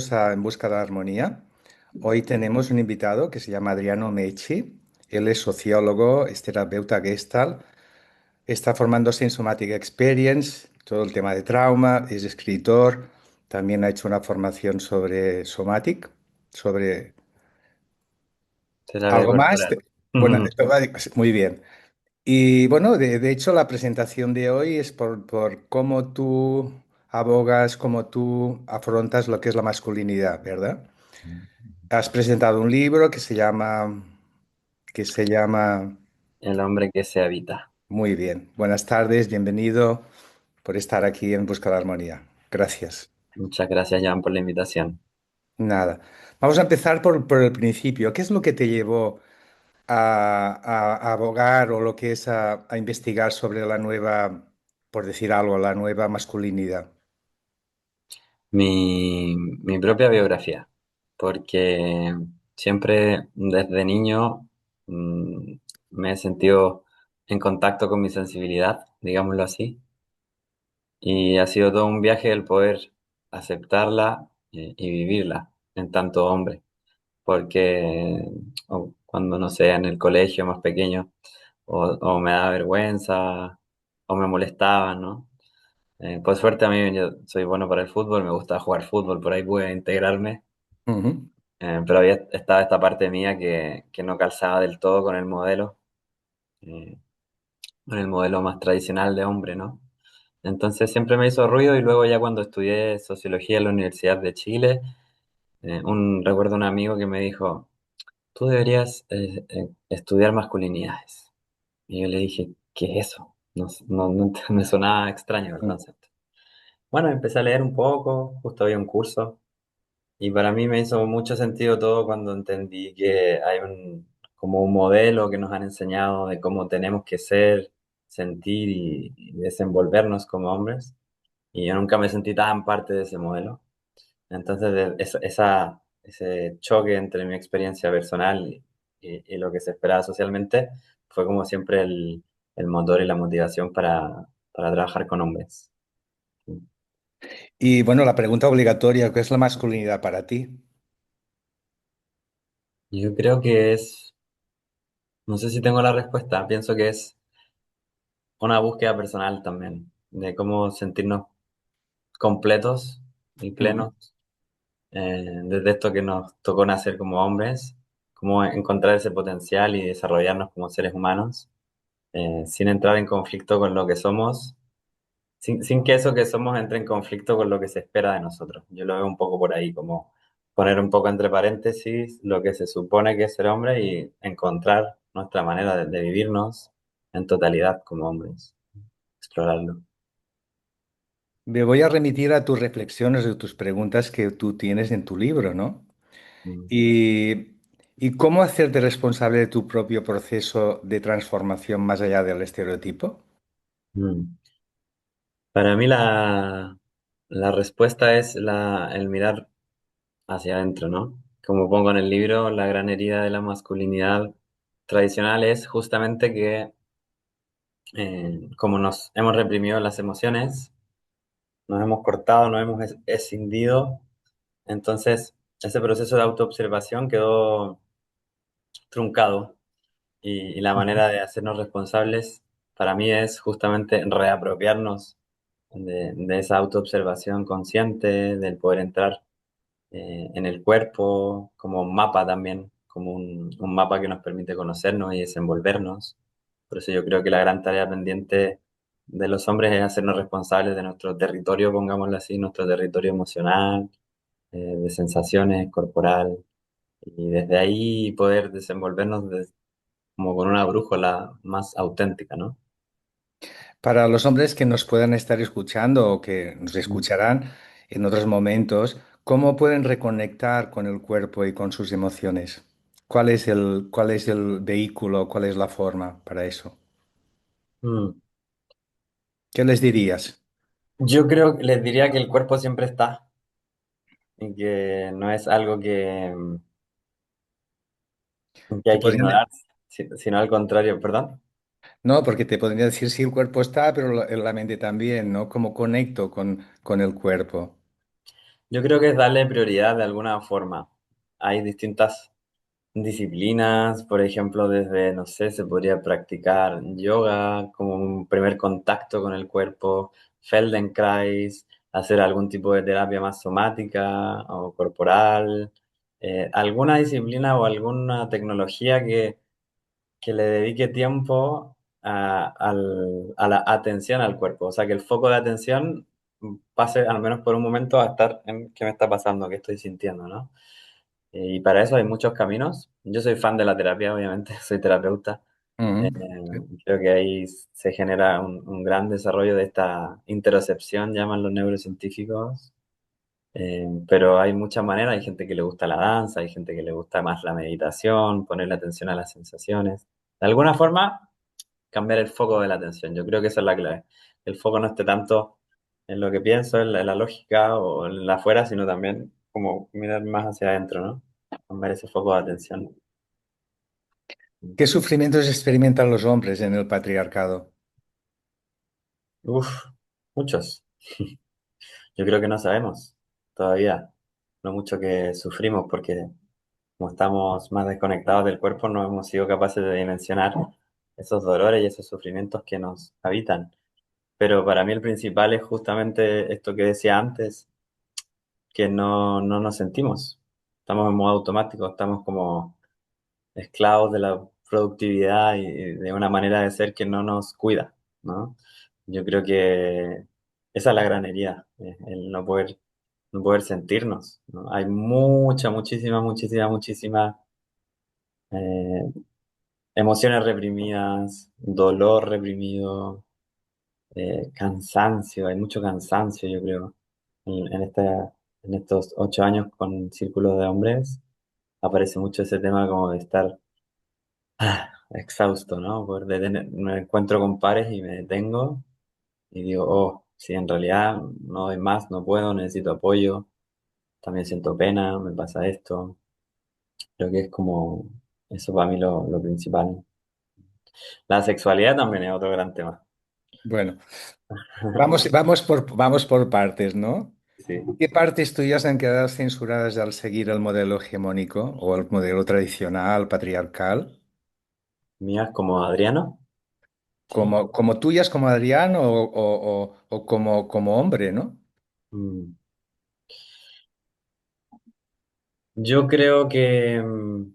bienvenidos a En Busca de la Armonía. Hoy tenemos un invitado que se llama Adriano Mechi. Él es sociólogo, es terapeuta Gestalt, está formándose en Somatic Experience, todo el tema de trauma, es escritor, también ha hecho una formación sobre Somatic, sobre Terapia algo más. corporal. Bueno, Ujú. muy bien. Y bueno, de hecho la presentación de hoy es por cómo tú abogas, cómo tú afrontas lo que es la masculinidad, ¿verdad? Has presentado un libro que se llama, El hombre que se habita. muy bien. Buenas tardes, bienvenido por estar aquí en Busca de la Armonía. Gracias. Muchas gracias, Jan, por la invitación. Nada. Vamos a empezar por el principio. ¿Qué es lo que te llevó a abogar o lo que es a investigar sobre la nueva, por decir algo, la nueva masculinidad? Mi propia biografía, porque siempre desde niño mm, me he sentido en contacto con mi sensibilidad, digámoslo así, y ha sido todo un viaje el poder aceptarla y vivirla en tanto hombre, porque cuando no sé, en el colegio más pequeño, o me da vergüenza, o me molestaban, ¿no? Por suerte a mí yo soy bueno para el fútbol, me gusta jugar fútbol, por ahí pude integrarme, Ujú. pero estaba esta parte mía que no calzaba del todo eh, con el modelo más tradicional de hombre, ¿no? Entonces siempre me hizo ruido y luego ya cuando estudié sociología en la Universidad de Chile, recuerdo un amigo que me dijo, tú deberías estudiar masculinidades. Y yo le dije, ¿qué es eso? No me sonaba extraño el concepto. Bueno, empecé a leer un poco, justo había un curso, y para mí me hizo mucho sentido todo cuando entendí que hay como un modelo que nos han enseñado de cómo tenemos que ser, sentir y desenvolvernos como hombres, y yo nunca me sentí tan parte de ese modelo. Entonces, ese choque entre mi experiencia personal y lo que se esperaba socialmente fue como siempre el motor y la motivación para trabajar con hombres. Y bueno, la pregunta obligatoria, ¿qué es la masculinidad para ti? Yo creo que no sé si tengo la respuesta, pienso que es una búsqueda personal también, de cómo sentirnos completos y Ujú. plenos, desde esto que nos tocó nacer como hombres, cómo encontrar ese potencial y desarrollarnos como seres humanos, sin entrar en conflicto con lo que somos, sin que eso que somos entre en conflicto con lo que se espera de nosotros. Yo lo veo un poco por ahí, como poner un poco entre paréntesis lo que se supone que es ser hombre y encontrar nuestra manera de vivirnos en totalidad como hombres, explorarlo. Me voy a remitir a tus reflexiones o tus preguntas que tú tienes en tu libro, ¿no? Mm. Y, y cómo hacerte responsable de tu propio proceso de transformación más allá del estereotipo. Mm. Para mí la respuesta es el mirar hacia adentro, ¿no? Como pongo en el libro, la gran herida de la masculinidad tradicional es justamente que como nos hemos reprimido las emociones, nos hemos cortado, nos hemos escindido, entonces ese proceso de autoobservación quedó truncado y la manera de hacernos responsables para mí es justamente reapropiarnos de esa autoobservación consciente, del poder entrar en el cuerpo, como un mapa también, como un mapa que nos permite conocernos y desenvolvernos. Por eso yo creo que la gran tarea pendiente de los hombres es hacernos responsables de nuestro territorio, pongámoslo así, nuestro territorio emocional, de sensaciones corporal, y desde ahí poder desenvolvernos como con una brújula más auténtica, ¿no? Para los hombres que nos puedan estar escuchando o que nos escucharán en otros momentos, ¿cómo pueden reconectar con el cuerpo y con sus emociones? ¿Cuál es el vehículo, cuál es la forma para eso? Mm. ¿Qué les dirías? Yo creo que les diría que el cuerpo siempre está y que no es algo que Te hay que podrían, ignorar, sino al contrario, perdón. no, porque te podría decir si el cuerpo está, pero la mente también, ¿no? ¿Cómo conecto con el cuerpo? Yo creo que es darle prioridad de alguna forma. Hay distintas disciplinas, por ejemplo, desde, no sé, se podría practicar yoga como un primer contacto con el cuerpo, Feldenkrais, hacer algún tipo de terapia más somática o corporal, alguna disciplina o alguna tecnología que le dedique tiempo a la atención al cuerpo. O sea, que el foco de atención pase al menos por un momento a estar en qué me está pasando, qué estoy sintiendo, ¿no? Y para eso hay muchos caminos. Yo soy fan de la terapia, obviamente, soy terapeuta. Eh, Ujú. Creo que ahí se genera un gran desarrollo de esta interocepción, llaman los neurocientíficos. Pero hay muchas maneras, hay gente que le gusta la danza, hay gente que le gusta más la meditación, ponerle atención a las sensaciones. De alguna forma, cambiar el foco de la atención. Yo creo que esa es la clave. El foco no esté tanto en lo que pienso, en la lógica o en la afuera, sino también como mirar más hacia adentro, ¿no? Cambiar ese foco de atención. ¿Qué sufrimientos experimentan los hombres en el patriarcado? Uf, muchos. Yo creo que no sabemos todavía lo mucho que sufrimos porque como estamos más desconectados del cuerpo, no hemos sido capaces de dimensionar esos dolores y esos sufrimientos que nos habitan. Pero para mí el principal es justamente esto que decía antes, que no nos sentimos. Estamos en modo automático, estamos como esclavos de la productividad y de una manera de ser que no nos cuida, ¿no? Yo creo que esa es la gran herida, el no poder sentirnos, ¿no? Hay muchísimas eh, emociones reprimidas, dolor reprimido, cansancio, hay mucho cansancio, yo creo, en estos 8 años con círculos de hombres aparece mucho ese tema como de estar exhausto, ¿no? Me encuentro con pares y me detengo y digo, oh, sí, en realidad no doy más, no puedo, necesito apoyo, también siento pena, me pasa esto. Creo que es como, eso para mí lo principal. La sexualidad también es otro gran tema. Bueno, vamos por partes, ¿no? Sí. ¿Qué partes tuyas han quedado censuradas al seguir el modelo hegemónico o el modelo tradicional, patriarcal? Mías como Adriano. Sí. Como tuyas como Adrián o como hombre, ¿no? Mm. Yo creo que en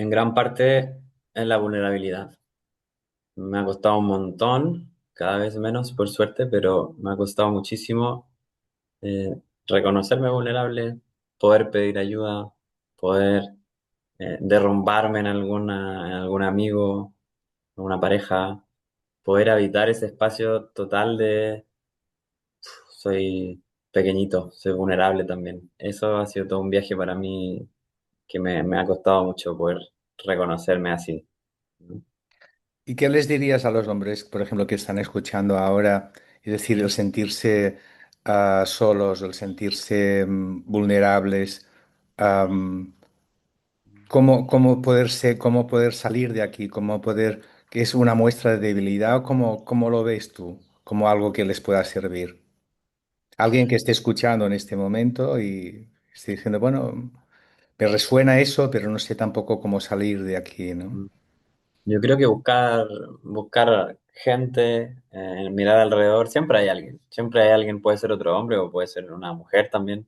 gran parte es la vulnerabilidad. Me ha costado un montón, cada vez menos por suerte, pero me ha costado muchísimo reconocerme vulnerable, poder pedir ayuda, poder derrumbarme en algún amigo, en una pareja, poder habitar ese espacio total de soy pequeñito, soy vulnerable también. Eso ha sido todo un viaje para mí que me ha costado mucho poder reconocerme así, ¿no? ¿Y qué les dirías a los hombres, por ejemplo, que están escuchando ahora, es decir, el sentirse solos, el sentirse vulnerables, am, cómo poder salir de aquí, cómo poder, que es una muestra de debilidad, cómo lo ves tú, como algo que les pueda servir? Alguien que esté escuchando en este momento y esté diciendo, bueno, me resuena eso, pero no sé tampoco cómo salir de aquí, ¿no? Yo creo que buscar gente, mirar alrededor, siempre hay alguien, puede ser otro hombre o puede ser una mujer también,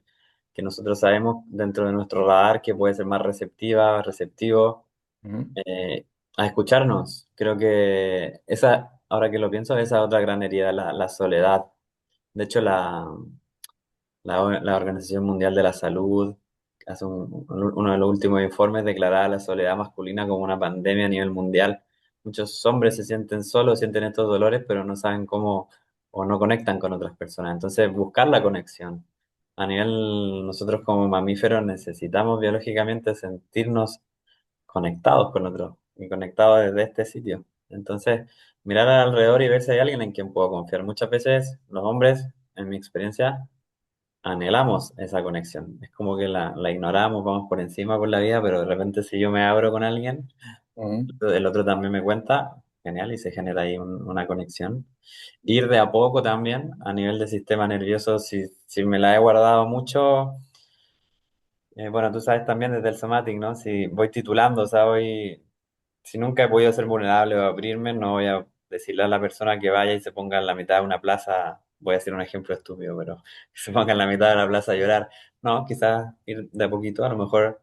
que nosotros sabemos dentro de nuestro radar que puede ser más receptiva, receptivo, Ujú, eh, a escucharnos. Creo que esa, ahora que lo pienso, esa es otra gran herida, la soledad. De hecho, la Organización Mundial de la Salud hace uno de los últimos informes declaraba la soledad masculina como una pandemia a nivel mundial. Muchos hombres se sienten solos, sienten estos dolores, pero no saben cómo o no conectan con otras personas. Entonces, buscar la conexión. A nivel, nosotros como mamíferos necesitamos biológicamente sentirnos conectados con otros y conectados desde este sitio. Entonces, mirar alrededor y ver si hay alguien en quien puedo confiar. Muchas veces los hombres, en mi experiencia, anhelamos esa conexión. Es como que la ignoramos, vamos por encima por la vida, pero de repente si yo me abro con alguien, ujú. el otro también me cuenta, genial y se genera ahí una conexión. Ir de a poco también a nivel de sistema nervioso, si me la he guardado mucho, bueno, tú sabes también desde el somatic, ¿no? Si voy titulando, o sea, si nunca he podido ser vulnerable o abrirme, no voy a decirle a la persona que vaya y se ponga en la mitad de una plaza, voy a hacer un ejemplo estúpido, pero que se ponga en la mitad de la plaza a llorar. No, quizás ir de a poquito, a lo mejor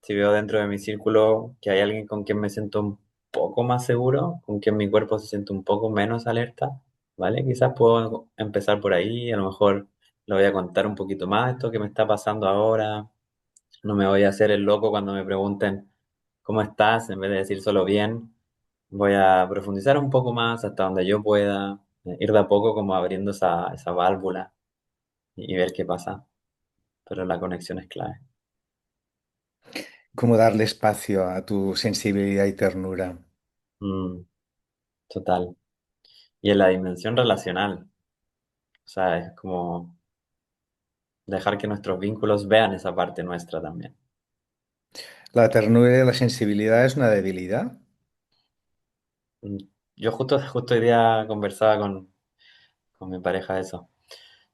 si veo dentro de mi círculo que hay alguien con quien me siento un poco más seguro, con quien mi cuerpo se siente un poco menos alerta, ¿vale? Quizás puedo empezar por ahí, a lo mejor le voy a contar un poquito más esto que me está pasando ahora, no me voy a hacer el loco cuando me pregunten cómo estás, en vez de decir solo bien, voy a profundizar un poco más hasta donde yo pueda, ir de a poco como abriendo esa válvula y ver qué pasa, pero la conexión es clave. ¿Cómo darle espacio a tu sensibilidad y ternura? Mm, total. Y en la dimensión relacional, o sea, es como dejar que nuestros vínculos vean esa parte nuestra también. ¿La ternura y la sensibilidad es una debilidad? Mm, Yo justo hoy día conversaba con mi pareja eso.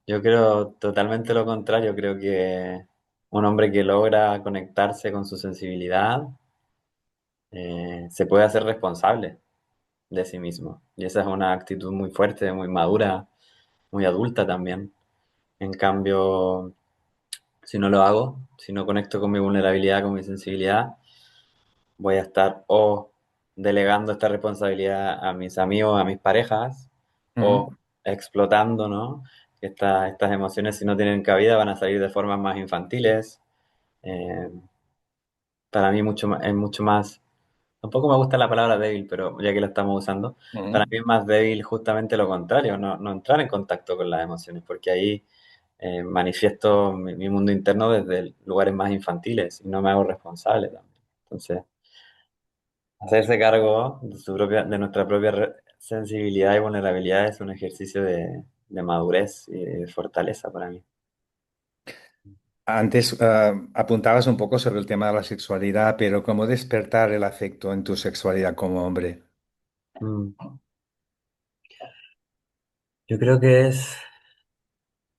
Yo creo totalmente lo contrario, creo que un hombre que logra conectarse con su sensibilidad se puede hacer responsable de sí mismo. Y esa es una actitud muy fuerte, muy madura, muy adulta también. En cambio, si no lo hago, si no conecto con mi vulnerabilidad, con mi sensibilidad, voy a estar o delegando esta responsabilidad a mis amigos, a mis parejas, Ujú, o explotando, ¿no? Que estas emociones, si no tienen cabida, van a salir de formas más infantiles. Eh, para mí es mucho más, tampoco me gusta la palabra débil, pero ya que la estamos usando, para ujú. mí es más débil justamente lo contrario, no entrar en contacto con las emociones, porque ahí manifiesto mi mundo interno desde lugares más infantiles y no me hago responsable también. Entonces, hacerse cargo de de nuestra propia sensibilidad y vulnerabilidad es un ejercicio de madurez y de fortaleza para mí. Antes apuntabas un poco sobre el tema de la sexualidad, pero ¿cómo despertar el afecto en tu sexualidad como hombre? Mm. Yo creo que es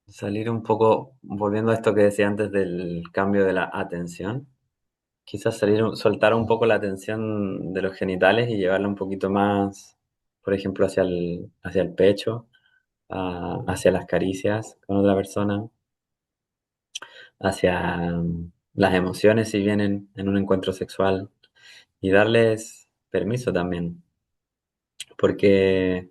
salir un poco, volviendo a esto que decía antes del cambio de la atención, quizás soltar un poco la atención de los genitales y llevarla un poquito más, por ejemplo, hacia el pecho, hacia las caricias con otra persona, hacia las emociones si vienen en un encuentro sexual y darles permiso también, porque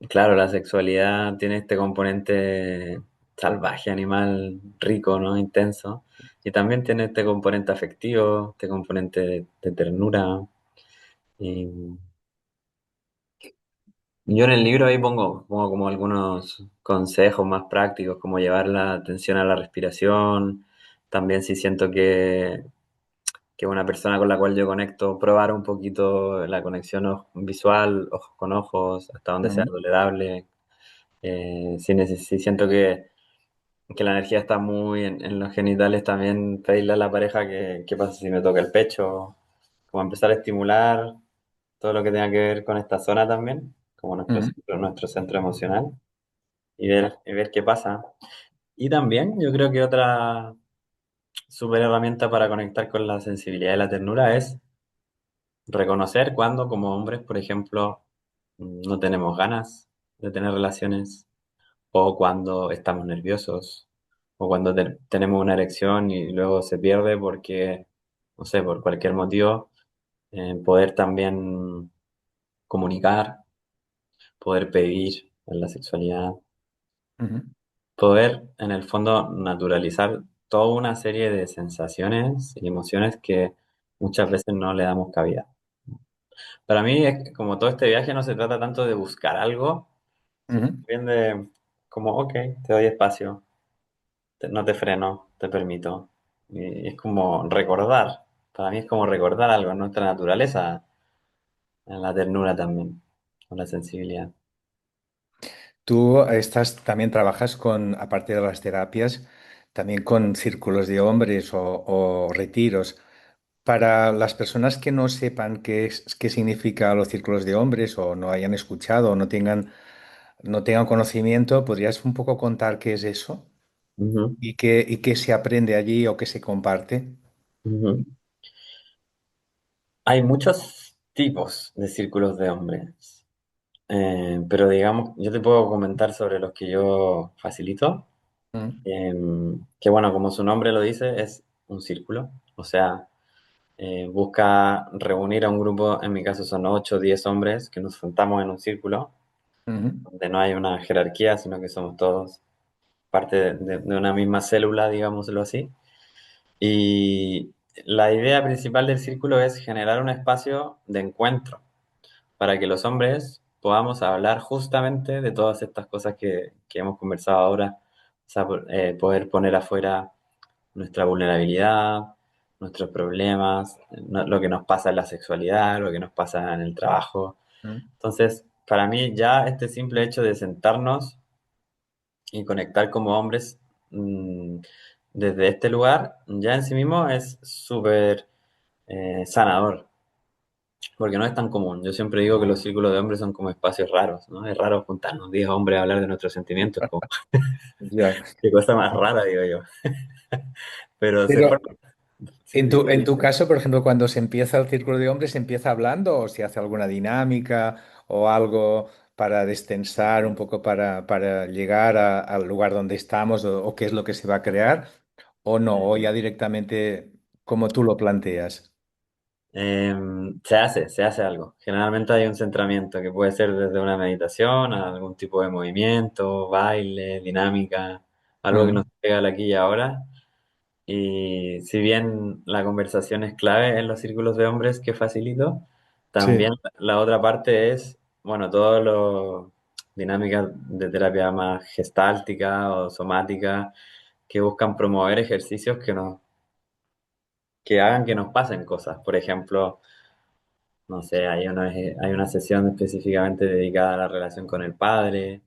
claro, la sexualidad tiene este componente salvaje, animal, rico, ¿no? Intenso, y también tiene este componente afectivo, este componente de ternura. Y yo en el libro ahí pongo como algunos consejos más prácticos, como llevar la atención a la respiración, también si siento que una persona con la cual yo conecto, probar un poquito la conexión visual, ojos con ojos, hasta donde sea Ujú, tolerable. Si siento que la energía está muy en los genitales, también pedirle a la pareja que qué pasa si me toca el pecho, como empezar a estimular todo lo que tenga que ver con esta zona también, como ujú, nuestro centro emocional, y ver qué pasa. Y también yo creo que otra super herramienta para conectar con la sensibilidad y la ternura es reconocer cuando como hombres, por ejemplo, no tenemos ganas de tener relaciones, o cuando estamos nerviosos, o cuando tenemos una erección y luego se pierde porque, no sé, por cualquier motivo, poder también comunicar, poder pedir en la sexualidad, ujú. poder en el fondo naturalizar toda una serie de sensaciones y emociones que muchas veces no le damos cabida. Para mí, como todo este viaje no se trata tanto de buscar algo, sino Ujú. bien de como, ok, te doy espacio, no te freno, te permito. Y es como recordar, para mí es como recordar algo en nuestra naturaleza, en la ternura también, con la sensibilidad. Tú también trabajas con, aparte de las terapias, también con círculos de hombres o retiros. Para las personas que no sepan qué significa los círculos de hombres o no hayan escuchado o no tengan conocimiento, ¿podrías un poco contar qué es eso? Ujú, ¿Y qué se aprende allí o qué se comparte? ujú. Hay muchos tipos de círculos de hombres, pero digamos, yo te puedo comentar sobre los que yo facilito, Mm, que bueno, como su nombre lo dice, es un círculo, o sea, busca reunir a un grupo, en mi caso son 8 o 10 hombres que nos juntamos en un círculo, ujú, donde no hay una jerarquía, sino que somos todos parte de una misma célula, digámoslo así. Y la idea principal del círculo es generar un espacio de encuentro para que los hombres podamos hablar justamente de todas estas cosas que hemos conversado ahora. O sea, poder poner afuera nuestra vulnerabilidad, nuestros problemas, lo que nos pasa en la sexualidad, lo que nos pasa en el trabajo. mm. Entonces, para mí ya este simple hecho de sentarnos y conectar como hombres mm, desde este lugar, ya en sí mismo es súper sanador, porque no es tan común. Yo siempre digo que los círculos de hombres son como espacios raros, ¿no? Es raro juntarnos 10 hombres a hablar de nuestros sentimientos, como, Ya. qué cosa más rara, digo yo. Pero se Pero forma. Sí, en sí. tu, en tu caso, por ejemplo, cuando se empieza el círculo de hombres, ¿se empieza hablando o se hace alguna dinámica o algo para destensar un poco para llegar al lugar donde estamos o qué es lo que se va a crear? ¿O no? ¿O ya directamente como tú lo planteas? Se hace algo. Generalmente hay un centramiento que puede ser desde una meditación a algún tipo de movimiento, baile, dinámica, algo que nos Mm, pega al aquí y ahora. Y si bien la conversación es clave en los círculos de hombres que facilito, sí. también la otra parte es, bueno, todo lo dinámicas de terapia más gestáltica o somática que buscan promover ejercicios que hagan que nos pasen cosas. Por ejemplo, no sé, hay una sesión específicamente dedicada a la relación con el padre.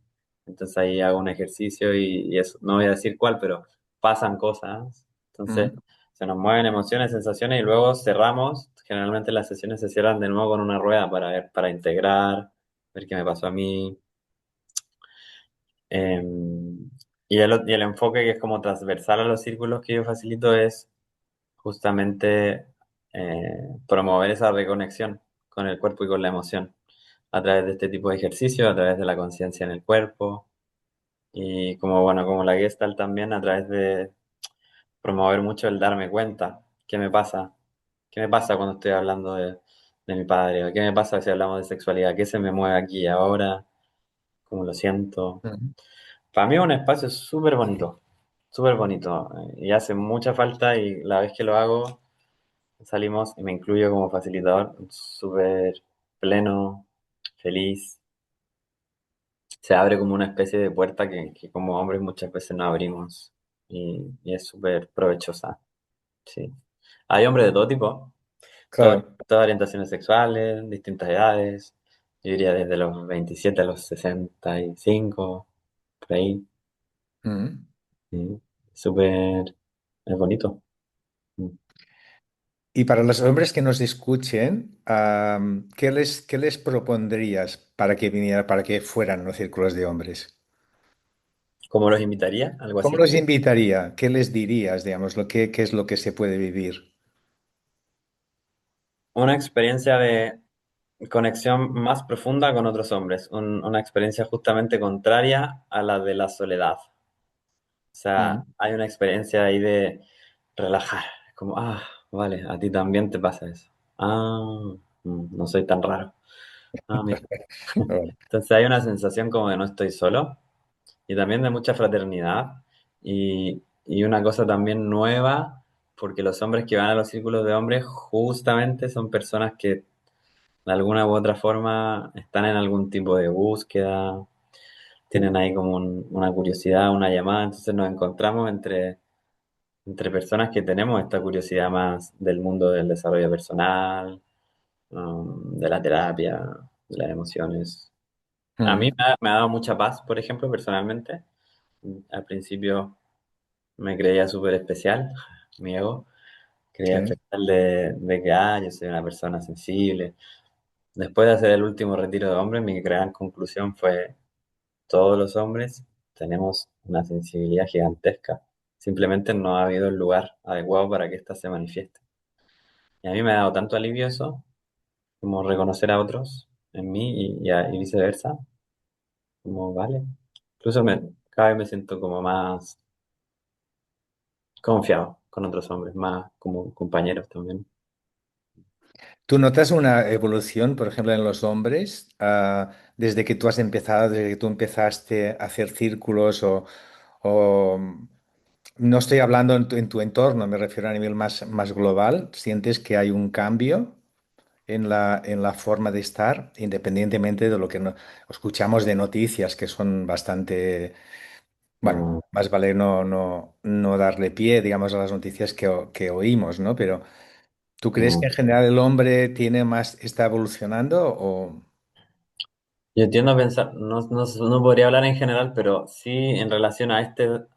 Entonces ahí hago un ejercicio y eso, no voy a decir cuál, pero pasan cosas. Entonces Mm, se nos mueven emociones, sensaciones y luego cerramos. Generalmente las sesiones se cierran de nuevo con una rueda para ver, para integrar, ver qué me pasó a mí. Eh, y el enfoque que es como transversal a los círculos que yo facilito es justamente promover esa reconexión con el cuerpo y con la emoción a través de este tipo de ejercicio, a través de la conciencia en el cuerpo y como bueno, como la Gestalt también a través de promover mucho el darme cuenta, qué me pasa cuando estoy hablando de mi padre, o qué me pasa si hablamos de sexualidad, qué se me mueve aquí y ahora, cómo lo siento. mm. Para mí es un espacio súper bonito y hace mucha falta y la vez que lo hago salimos, y me incluyo como facilitador, súper pleno, feliz. Se abre como una especie de puerta que como hombres muchas veces no abrimos y es súper provechosa. Sí. Hay hombres de todo tipo, Claro. todas orientaciones sexuales, distintas edades. Yo diría desde los 27 a los 65 por ahí. Mm. Sí. Súper, es bonito. Mm. Y para los hombres que nos escuchen, ¿qué les propondrías para que viniera, para que fueran los círculos de hombres? ¿Cómo los invitaría? Algo ¿Cómo así. los invitaría? ¿Qué les dirías, digamos, qué es lo que se puede vivir? Una experiencia de conexión más profunda con otros hombres, una experiencia justamente contraria a la de la soledad. O sea, Mm. hay una experiencia ahí de relajar, como, vale, a ti también te pasa eso. Ah, no soy tan raro. Mira. Vale. Entonces hay una sensación como de no estoy solo y también de mucha fraternidad y una cosa también nueva, porque los hombres que van a los círculos de hombres justamente son personas que de alguna u otra forma están en algún tipo de búsqueda, tienen ahí como una curiosidad, una llamada, entonces nos encontramos entre personas que tenemos esta curiosidad más del mundo del desarrollo personal, de la terapia, de las emociones. A mí Mm. me ha dado mucha paz, por ejemplo, personalmente. Al principio me creía súper especial, mi ego, Quería sí. expresar de que, yo soy una persona sensible. Después de hacer el último retiro de hombres, mi gran conclusión fue, todos los hombres tenemos una sensibilidad gigantesca. Simplemente no ha habido el lugar adecuado para que ésta se manifieste. Y a mí me ha dado tanto alivio eso, como reconocer a otros en mí y viceversa, como vale. Incluso cada vez me siento como más confiado con otros hombres, más como compañeros también. ¿Tú notas una evolución, por ejemplo, en los hombres, desde que tú has empezado, desde que tú empezaste a hacer círculos o no estoy hablando en tu entorno, me refiero a nivel más global? ¿Sientes que hay un cambio en la forma de estar, independientemente de lo que escuchamos de noticias que son bastante, bueno, Mm, más vale no darle pie, digamos, a las noticias que oímos, ¿no? Pero ¿tú crees que mm. en general el hombre está evolucionando o... Yo tiendo a pensar, no podría hablar en general, pero sí en relación a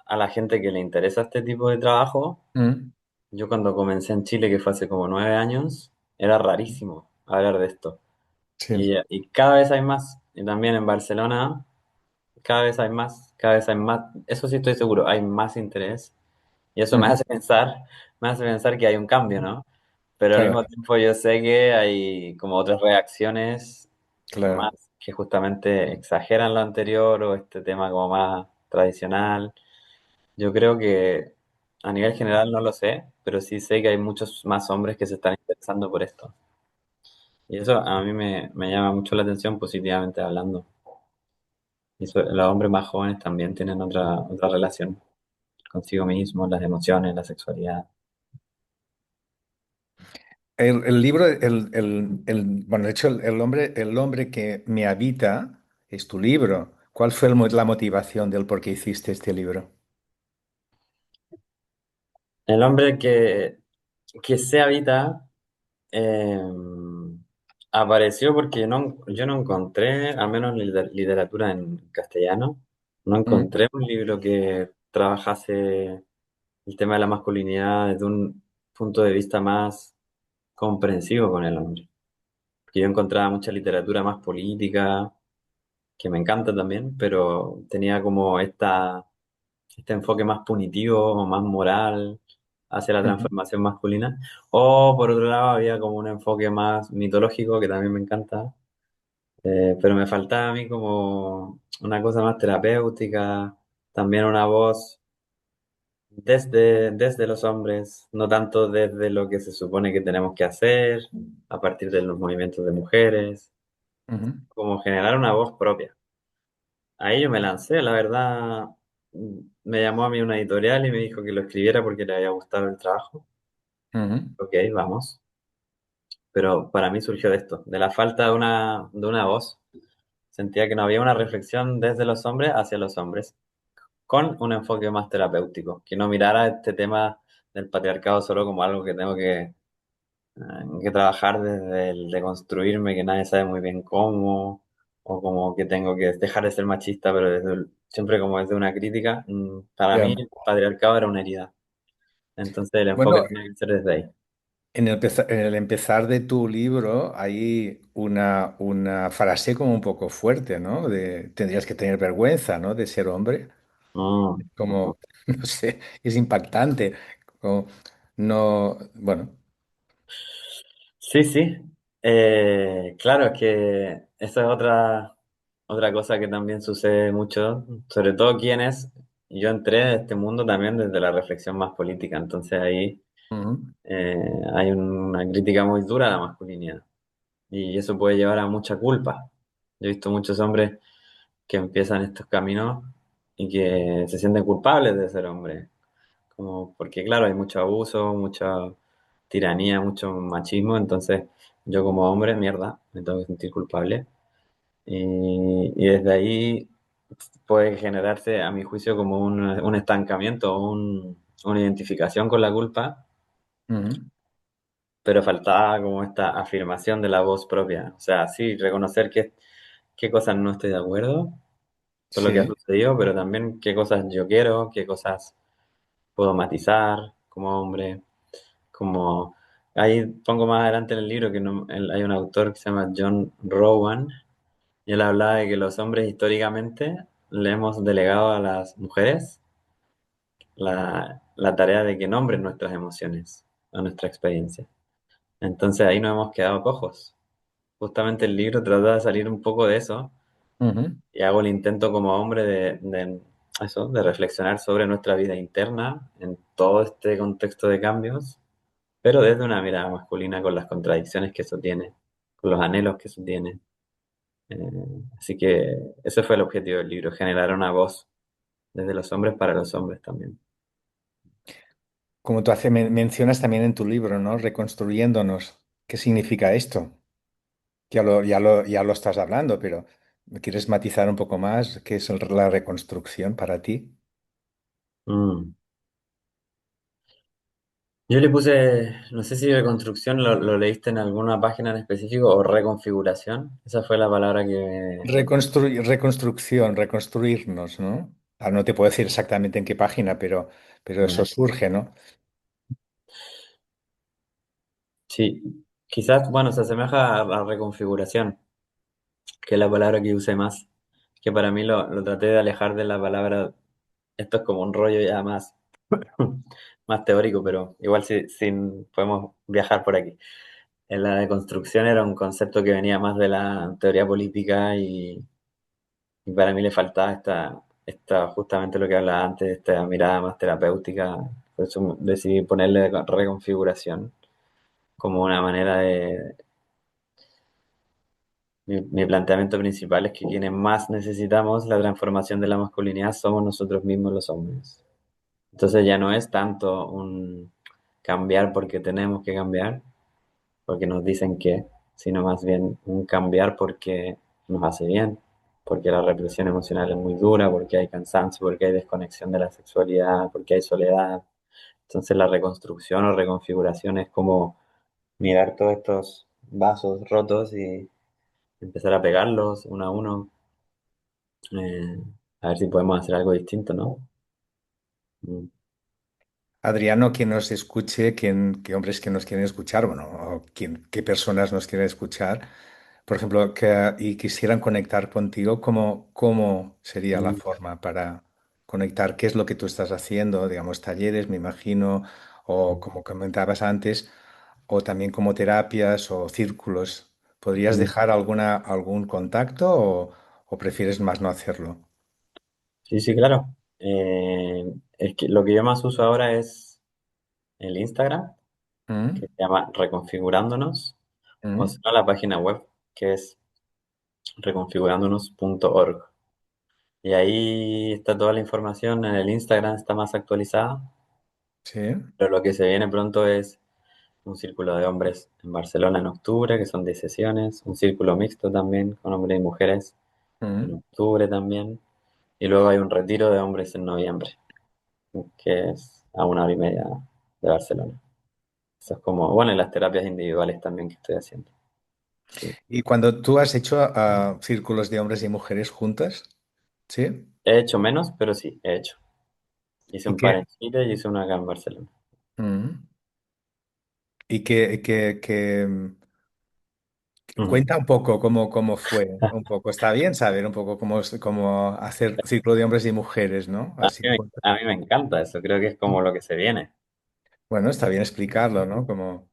a la gente que le interesa este tipo de trabajo. Mm, Yo cuando comencé en Chile, que fue hace como 9 años, era rarísimo hablar de esto. sí. Y cada vez hay más. Y también en Barcelona, cada vez hay más, cada vez hay más. Eso sí estoy seguro, hay más interés. Y eso Ujú, me hace pensar que hay un cambio, ¿no? Pero al claro, mismo tiempo yo sé que hay como otras reacciones más claro. que justamente exageran lo anterior o este tema como más tradicional. Yo creo que a nivel general no lo sé, pero sí sé que hay muchos más hombres que se están interesando por esto. Y eso a mí me llama mucho la atención positivamente hablando. Y los hombres más jóvenes también tienen otra relación consigo mismos, las emociones, la sexualidad. El libro, bueno, de hecho, el hombre que me habita es tu libro. ¿Cuál fue la motivación del por qué hiciste este libro? El hombre que se habita eh, apareció porque yo no encontré, al menos literatura en castellano, no Mm, encontré un libro que trabajase el tema de la masculinidad desde un punto de vista más comprensivo con el hombre. Porque yo encontraba mucha literatura más política, que me encanta también, pero tenía como este enfoque más punitivo o más moral hacia la ujú, transformación masculina. O por otro lado había como un enfoque más mitológico que también me encanta, pero me faltaba a mí como una cosa más terapéutica, también una voz desde los hombres, no tanto desde lo que se supone que tenemos que hacer a partir de los movimientos de mujeres, ujú, como generar una voz propia. Ahí yo me lancé, la verdad, me llamó a mí una editorial y me dijo que lo escribiera porque le había gustado el trabajo. ujú, Ok, vamos. Pero para mí surgió de esto, de la falta de una voz. Sentía que no había una reflexión desde los hombres hacia los hombres, con un enfoque más terapéutico, que no mirara este tema del patriarcado solo como algo que tengo que trabajar desde el de construirme, que nadie sabe muy bien cómo, o como que tengo que dejar de ser machista, pero siempre como desde una crítica. Para mí ya. el patriarcado era una herida, entonces el enfoque Bueno, tenía que ser desde ahí. en el empezar de tu libro hay una frase como un poco fuerte, ¿no? Tendrías que tener vergüenza, ¿no? De ser hombre. Ujú. Como, no sé, es impactante. Como, no, bueno. Sí, sí. Claro, es que esa es otra cosa que también sucede mucho, sobre todo quienes yo entré en este mundo también desde la reflexión más política, entonces ahí Ujú, hay una crítica muy dura a la masculinidad y eso puede llevar a mucha culpa. Yo he visto muchos hombres que empiezan estos caminos y que se sienten culpables de ser hombres, como porque claro, hay mucho abuso, mucha tiranía, mucho machismo, entonces yo como hombre, mierda, me tengo que sentir culpable. Y desde ahí puede generarse, a mi juicio, como un estancamiento, una identificación con la culpa, ujú. pero faltaba como esta afirmación de la voz propia. O sea, sí, reconocer qué cosas no estoy de acuerdo con lo que ha Sí. sucedido, pero también qué cosas yo quiero, qué cosas puedo matizar como hombre Como ahí pongo más adelante en el libro que hay un autor que se llama John Rowan y él hablaba de que los hombres históricamente le hemos delegado a las mujeres la tarea de que nombren nuestras emociones o nuestra experiencia. Entonces ahí nos hemos quedado cojos. Justamente el libro trata de salir un poco de eso Ujú. y hago el intento como hombre de reflexionar sobre nuestra vida interna en todo este contexto de cambios, pero desde una mirada masculina con las contradicciones que eso tiene, con los anhelos que eso tiene. Eh, Así que ese fue el objetivo del libro, generar una voz desde los hombres para los hombres también. Como tú mencionas también en tu libro, ¿no? Reconstruyéndonos. ¿Qué significa esto? Ya lo estás hablando, pero ¿me quieres matizar un poco más? ¿Qué es la reconstrucción para ti? Mm. Yo le puse, no sé si reconstrucción lo leíste en alguna página en específico o reconfiguración. Esa fue la palabra que Reconstrucción, reconstruirnos, ¿no? Ah, no te puedo decir exactamente en qué página, pero eso me... surge, ¿no? Sí, quizás, bueno, se asemeja a la reconfiguración, que es la palabra que usé más, que para mí lo traté de alejar de la palabra, esto es como un rollo ya más, más teórico, pero igual si podemos viajar por aquí. En la deconstrucción era un concepto que venía más de la teoría política y para mí le faltaba justamente lo que hablaba antes, esta mirada más terapéutica, por eso decidí ponerle reconfiguración como una manera de... Mi planteamiento principal es que quienes más necesitamos la transformación de la masculinidad somos nosotros mismos los hombres. Entonces ya no es tanto un cambiar porque tenemos que cambiar, porque nos dicen que, sino más bien un cambiar porque nos hace bien, porque la represión emocional es muy dura, porque hay cansancio, porque hay desconexión de la sexualidad, porque hay soledad. Entonces la reconstrucción o reconfiguración es como mirar todos estos vasos rotos y empezar a pegarlos uno a uno, eh, a ver si podemos hacer algo distinto, ¿no? Mm. Adriano, quien nos escuche, qué hombres que nos quieren escuchar, bueno, o qué personas nos quieren escuchar, por ejemplo, y quisieran conectar contigo, ¿cómo sería la Mm. forma para conectar? ¿Qué es lo que tú estás haciendo? Digamos, talleres, me imagino, o como comentabas antes, o también como terapias o círculos. ¿Podrías Mm. dejar algún contacto o prefieres más no hacerlo? Sí, sí, claro. Es que lo que yo más uso ahora es el Instagram, que ¿Mm? se llama Reconfigurándonos, o si ¿Mm? no, la página web, que es reconfigurándonos.org. Y ahí está toda la información, en el Instagram está más actualizada, ¿Sí? pero lo que se viene pronto es un círculo de hombres en Barcelona en octubre, que son 10 sesiones, un círculo mixto también con hombres y mujeres en ¿Mm? octubre también, y luego hay un retiro de hombres en noviembre, que es a 1 hora y media de Barcelona. Eso es como, bueno, y las terapias individuales también que estoy haciendo. Sí. Y cuando tú has hecho círculos de hombres y mujeres juntas, ¿sí? He hecho menos, pero sí, he hecho. Hice ¿Y un par qué? en Chile y hice uno acá en Barcelona. ¿Mm? ¿Y Ujú. cuenta un poco cómo fue? Un poco, está bien saber un poco cómo hacer círculo de hombres y mujeres, ¿no? Así que, A mí me encanta eso, creo que es como lo que se viene. bueno, está bien explicarlo, ¿no? Como,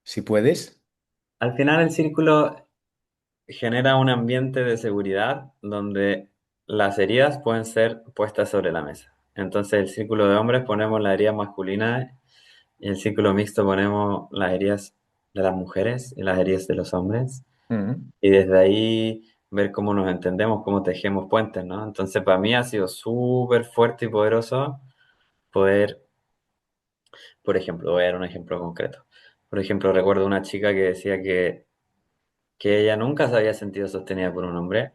si puedes. Al final el círculo genera un ambiente de seguridad donde las heridas pueden ser puestas sobre la mesa. Entonces el círculo de hombres ponemos la herida masculina y el círculo mixto ponemos las heridas de las mujeres y las heridas de los hombres. ¿Mm? Y desde ahí ver cómo nos entendemos, cómo tejemos puentes, ¿no? Entonces para mí ha sido súper fuerte y poderoso poder, por ejemplo, voy a dar un ejemplo concreto. Por ejemplo, recuerdo una chica que decía que ella nunca se había sentido sostenida por un hombre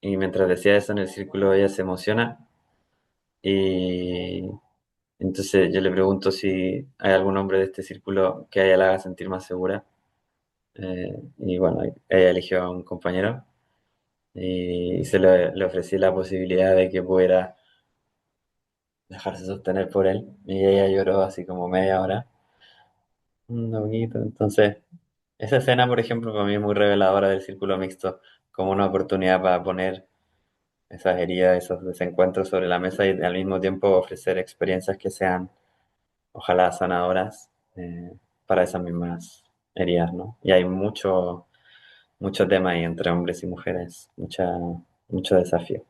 y mientras decía eso en el círculo ella se emociona y entonces yo le pregunto si hay algún hombre de este círculo que a ella la haga sentir más segura. Y bueno, ella eligió a un compañero y le ofrecí la posibilidad de que pudiera dejarse sostener por él y ella lloró así como media hora un poquito. Entonces, esa escena, por ejemplo, para mí es muy reveladora del círculo mixto, como una oportunidad para poner esas heridas, esos desencuentros sobre la mesa y al mismo tiempo ofrecer experiencias que sean, ojalá, sanadoras para esas mismas heridas, ¿no? Y hay mucho tema ahí entre hombres y mujeres, mucho desafío.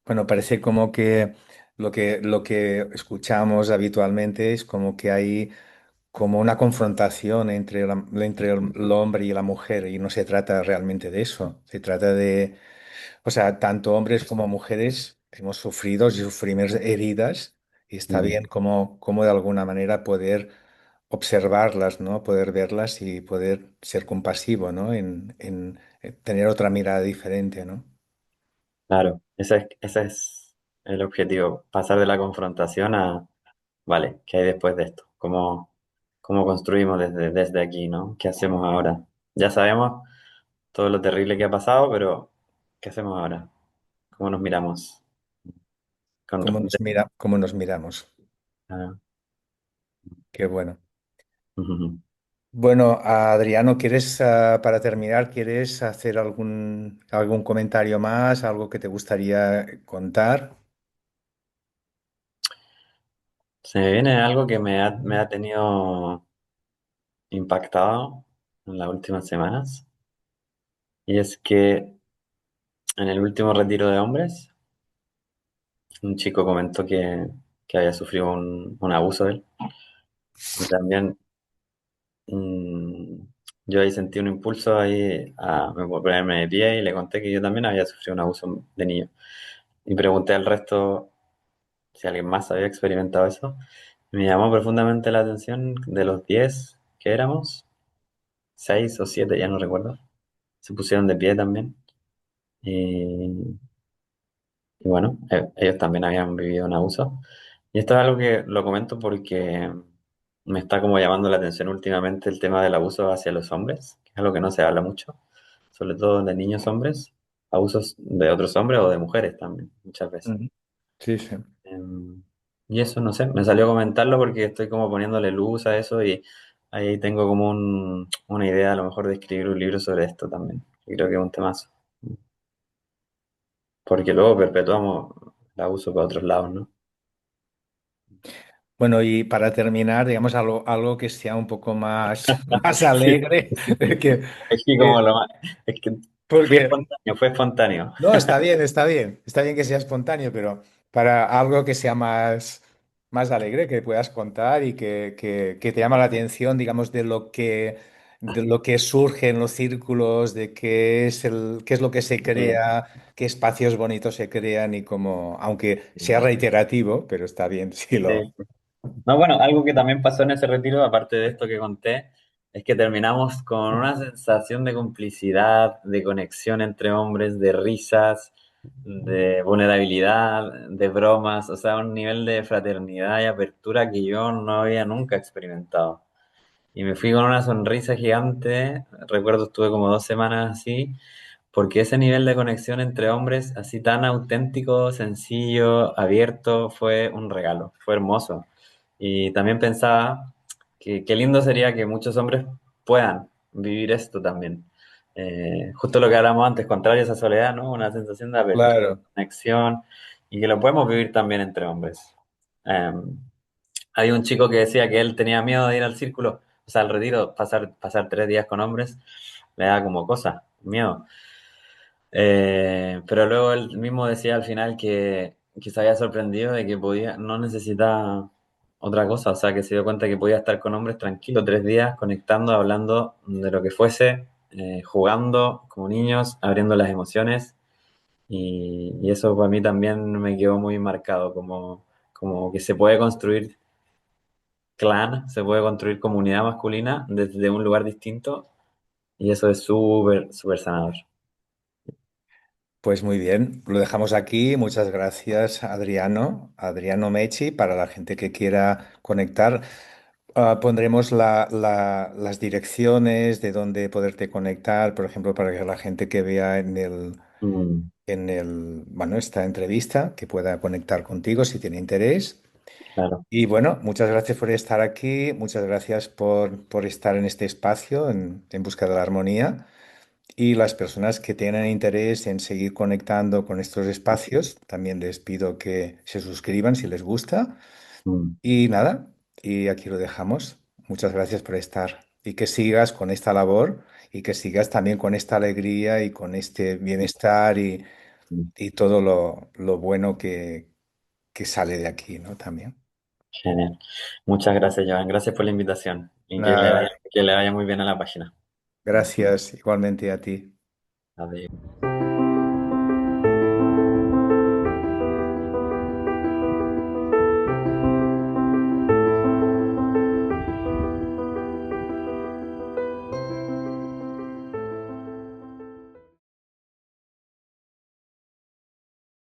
Bueno, parece como que lo que escuchamos habitualmente es como que hay como una confrontación entre el hombre y la mujer y no se trata realmente de eso. Se trata de, o sea, tanto hombres como mujeres hemos sufrido y sufrimos heridas y está Mm, bien como de alguna manera poder observarlas, ¿no? Poder verlas y poder ser compasivo, ¿no? En tener otra mirada diferente, ¿no? claro, ese es el objetivo, pasar de la confrontación a, vale, ¿qué hay después de esto? ¿Cómo construimos desde aquí, ¿no? ¿Qué hacemos ahora? Ya sabemos todo lo terrible que ha pasado, pero ¿qué hacemos ahora? ¿Cómo nos miramos? Con, Cómo nos miramos. ah, Qué bueno. ujú. Bueno, Adriano, ¿quieres, para terminar, quieres hacer algún comentario más, algo que te gustaría contar? Se me viene algo que me ha tenido impactado en las últimas semanas, y es que en el último retiro de hombres, un chico comentó que había sufrido un abuso de él. Y también mm, yo ahí sentí un impulso ahí a ponerme de pie y le conté que yo también había sufrido un abuso de niño. Y pregunté al resto si alguien más había experimentado eso. Me llamó profundamente la atención de los 10 que éramos, 6 o 7 ya no recuerdo. Se pusieron de pie también. Y, y bueno, ellos también habían vivido un abuso. Y esto es algo que lo comento porque me está como llamando la atención últimamente el tema del abuso hacia los hombres, que es algo que no se habla mucho, sobre todo de niños hombres, abusos de otros hombres o de mujeres también, muchas veces. Ujú. Sí, sí. Y eso, no sé, me salió a comentarlo porque estoy como poniéndole luz a eso y ahí tengo como una idea a lo mejor de escribir un libro sobre esto también. Y creo que es un temazo. Porque luego perpetuamos el abuso para otros lados, ¿no? Bueno, y para terminar, digamos algo que sea un poco más, más Sí, alegre, que, es que que- como lo más, es que fui porque espontáneo, fue espontáneo. no, está bien que sea espontáneo, pero para algo que sea más alegre, que puedas contar y que te llama la atención, digamos, de lo que surge en los círculos, de qué es lo que se Sí, crea, qué espacios bonitos se crean y cómo, aunque sea reiterativo, pero está bien si lo... sí. No, bueno, algo que también pasó en ese retiro, aparte de esto que conté, es que terminamos con una sensación de complicidad, de conexión entre hombres, de risas, de vulnerabilidad, de bromas, o sea, un nivel de fraternidad y apertura que yo no había nunca experimentado. Y me fui con una sonrisa gigante, recuerdo estuve como 2 semanas así, porque ese nivel de conexión entre hombres, así tan auténtico, sencillo, abierto, fue un regalo, fue hermoso. Y también pensaba que qué lindo sería que muchos hombres puedan vivir esto también. Justo lo que hablamos antes, contrario a esa soledad, ¿no? Una sensación de apertura, Claro. conexión, y que lo podemos vivir también entre hombres. Había un chico que decía que él tenía miedo de ir al círculo, o sea, al retiro, pasar 3 días con hombres, le da como cosa, miedo. Pero luego él mismo decía al final que se había sorprendido de que podía, no necesitaba otra cosa, o sea, que se dio cuenta que podía estar con hombres tranquilo 3 días, conectando, hablando de lo que fuese, jugando como niños, abriendo las emociones, y eso para mí también me quedó muy marcado, como que se puede construir clan, se puede construir comunidad masculina desde un lugar distinto, y eso es súper, súper sanador. Pues muy bien, lo dejamos aquí. Muchas gracias, Adriano. Adriano Mechi, para la gente que quiera conectar. Pondremos las direcciones de dónde poderte conectar, por ejemplo, para que la gente que vea bueno, esta entrevista, que pueda conectar contigo si tiene interés. claro. Y bueno, muchas gracias por estar aquí, muchas gracias por estar en este espacio en busca de la armonía. Y las personas que tienen interés en seguir conectando con estos espacios, también les pido que se suscriban si les gusta. Mm, Y nada, y aquí lo dejamos. Muchas gracias por estar y que sigas con esta labor y que sigas también con esta alegría y con este bienestar mm. y todo lo bueno que sale de aquí, ¿no? También. Genial. Muchas gracias, Joan. Gracias por la invitación y Nada, que le vaya muy bien a la página. gracias igualmente a ti. Adiós.